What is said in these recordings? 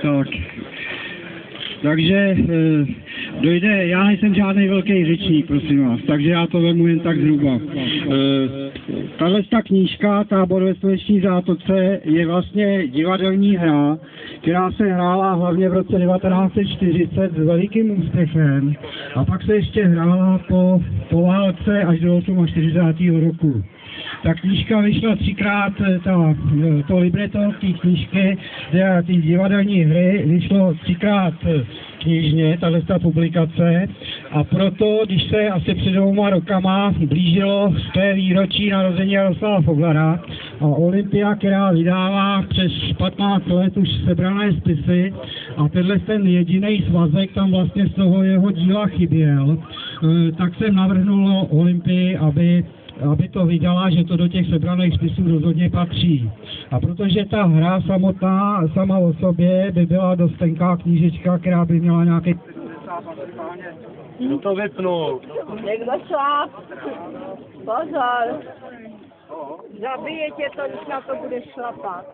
Tak. Takže dojde, já nejsem žádný velký řečník, prosím vás, takže já to vemu jen tak zhruba. Tahle knížka, Tábor ve Sluneční zátoce, je vlastně divadelní hra, která se hrála hlavně v roce 1940 s velikým úspěchem a pak se ještě hrála po válce až do 48. roku. Ta knížka vyšla třikrát, to libreto té knížky, té divadelní hry, vyšlo třikrát knižně, tato publikace, a proto, když se asi před 2 rokama blížilo z té výročí narození Jaroslava Foglara a Olympia, která vydává přes 15 let už sebrané spisy a ten jediný svazek tam vlastně z toho jeho díla chyběl, tak jsem navrhnul Olympii, aby to vydala, že to do těch sebraných spisů rozhodně patří. A protože ta hra samotná, sama o sobě, by byla dost tenká knížečka, která by měla nějaký... Kdo to vypnul? Někdo šláp. Pozor. Zabije tě to, když na to budeš šlapat.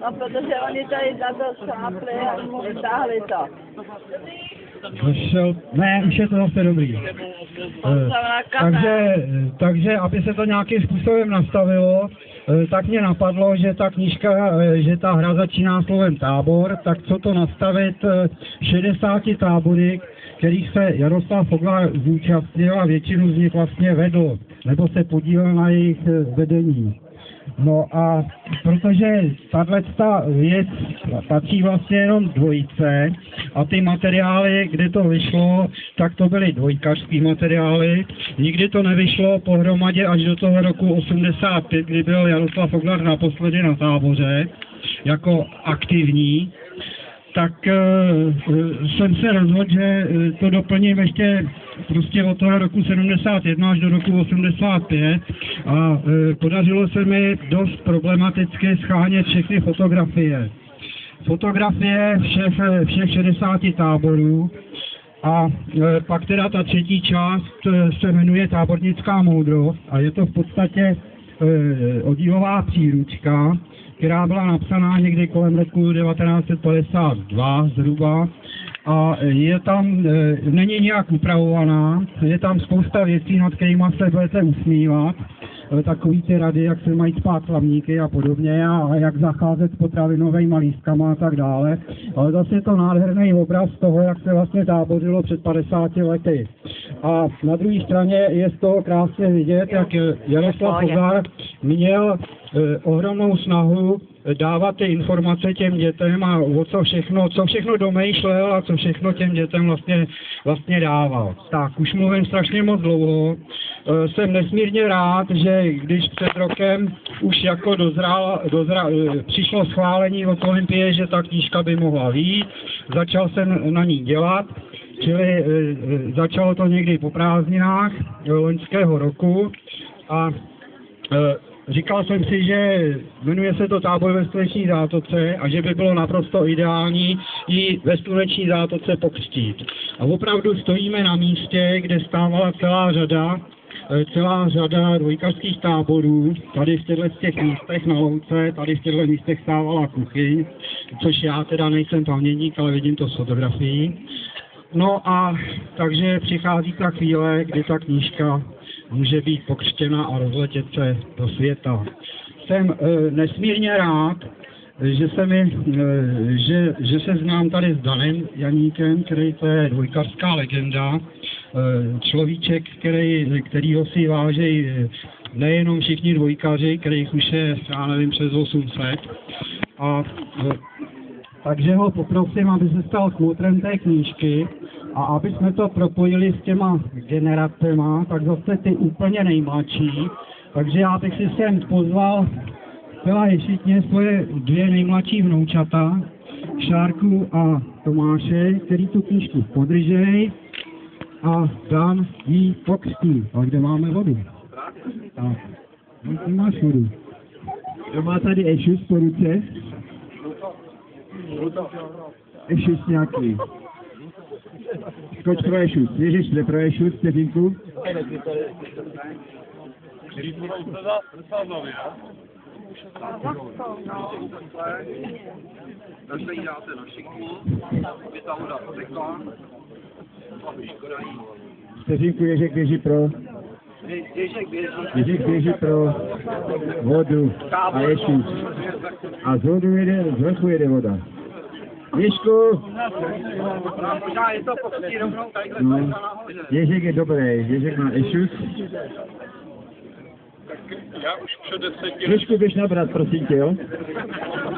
No, protože oni tady na to šlápli a mu vytáhli to. Ne, už je to zase dobrý. Takže, aby se to nějakým způsobem nastavilo, tak mě napadlo, že ta knížka, že ta hra začíná slovem tábor, tak co to nastavit 60 tábory, kterých se Jaroslav Foglar zúčastnil a většinu z nich vlastně vedl, nebo se podílel na jejich vedení. No a protože tato věc patří vlastně jenom dvojice a ty materiály, kde to vyšlo, tak to byly dvojkařský materiály. Nikdy to nevyšlo pohromadě až do toho roku 85, kdy byl Jaroslav Foglar naposledy na táboře jako aktivní. Tak jsem se rozhodl, že to doplním ještě prostě od toho roku 71 až do roku 85 a podařilo se mi dost problematicky shánět všechny fotografie. Fotografie všech 60 táborů a pak teda ta třetí část se jmenuje Tábornická moudrost a je to v podstatě oddílová příručka, která byla napsaná někdy kolem roku 1952 zhruba a je tam, není nějak upravovaná, je tam spousta věcí, nad kterými se budete usmívat, takový ty rady, jak se mají spát hlavníky a podobně a jak zacházet s potravinovými lístkama a tak dále, ale zase je to nádherný obraz toho, jak se vlastně tábořilo před 50 lety. A na druhé straně je z toho krásně vidět, jak Jaroslav Foglar měl ohromnou snahu dávat ty informace těm dětem a co všechno domýšlel a co všechno těm dětem vlastně dával. Tak, už mluvím strašně moc dlouho. Jsem nesmírně rád, že když před rokem už jako přišlo schválení od Olympie, že ta knížka by mohla vyjít, začal jsem na ní dělat, čili začalo to někdy po prázdninách loňského roku a říkal jsem si, že jmenuje se to Tábor ve Sluneční zátoce a že by bylo naprosto ideální ji ve Sluneční zátoce pokřtít. A opravdu stojíme na místě, kde stávala celá řada dvojkařských táborů. Tady v těchto místech na louce, tady v těchto místech stávala kuchyň, což já teda nejsem pamětník, ale vidím to z fotografií. No a takže přichází ta chvíle, kdy ta knížka může být pokřtěna a rozletět se do světa. Jsem nesmírně rád, že se znám tady s Danem Janíkem, který to je dvojkařská legenda, človíček, kterýho si vážejí nejenom všichni dvojkaři, kterých už je, já nevím, přes 800. A takže ho poprosím, aby se stal kmotrem té knížky a aby jsme to propojili s těma generacema, tak zase ty úplně nejmladší. Takže já bych si sem pozval zcela ješitně svoje 2 nejmladší vnoučata, Šárku a Tomáše, který tu knížku podržej a Dan jí pokřtí. A kde máme vodu? Tak, ty máš vodu. Kdo má tady ešus po ruce? Ešus nějaký. Skoč pro ešus. Ježiš, jde pro ešus, vteřinku. Zase jí dáte na šikmu, aby ta voda potekla. Škoda jí. Vteřinku Ježek běží pro. Ježek běží. Ježek běží pro vodu a Ješíš. A z vrchu jede voda. Ježku! Možná je to pokutí rovnou tadyhle No, nahoře. Ježek je dobrý, Ježek má Ješus. Já už před 10 lety, Trošku běž nabrat, prosím tě, jo?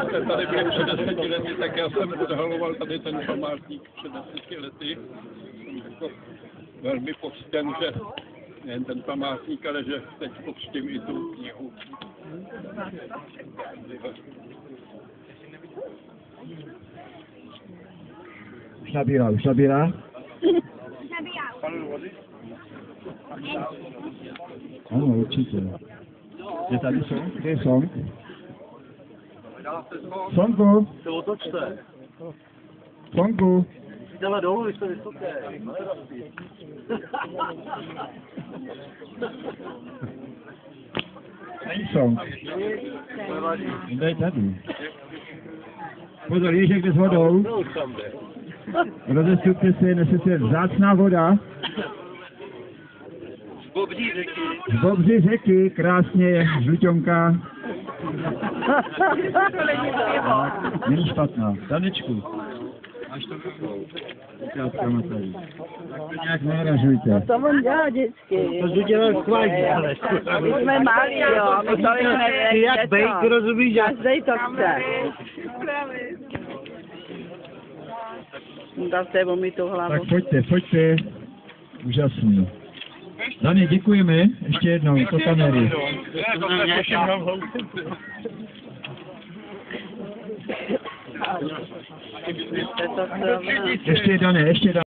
jste tady byli před 10 lety, tak já jsem odhaloval tady ten památník před 10 lety. Jsem jako velmi poctěn, že nejen ten památník, ale že teď poctím i tu knihu. Už nabírá, už nabírá. Ano, určitě. Je tady song? Kde je song? Songu, To otočte. songu. Jdeme dolů, vy jste vysoké. Není song. Kde je tady? Pozor, Ježek jde s vodou. Rozestupte se, nesete vzácná voda. Bobří řeky. Z Bobří řeky, krásně, žluťonka. Není špatná. Tanečku. Máš to rukou. Krásná tady. Tak to nějak nehražujte. To on dělá vždycky. To jsi dělal kvalitně, ale. My jsme malí, jo. My to Ty jak bejk, rozumíš, že? Každej to chce. Dal se mi tu hlavu. Tak pojďte, pojďte. Úžasný. Dani, děkujeme. Ještě jednou, to kamery. To Ještě Dane, ještě Dane.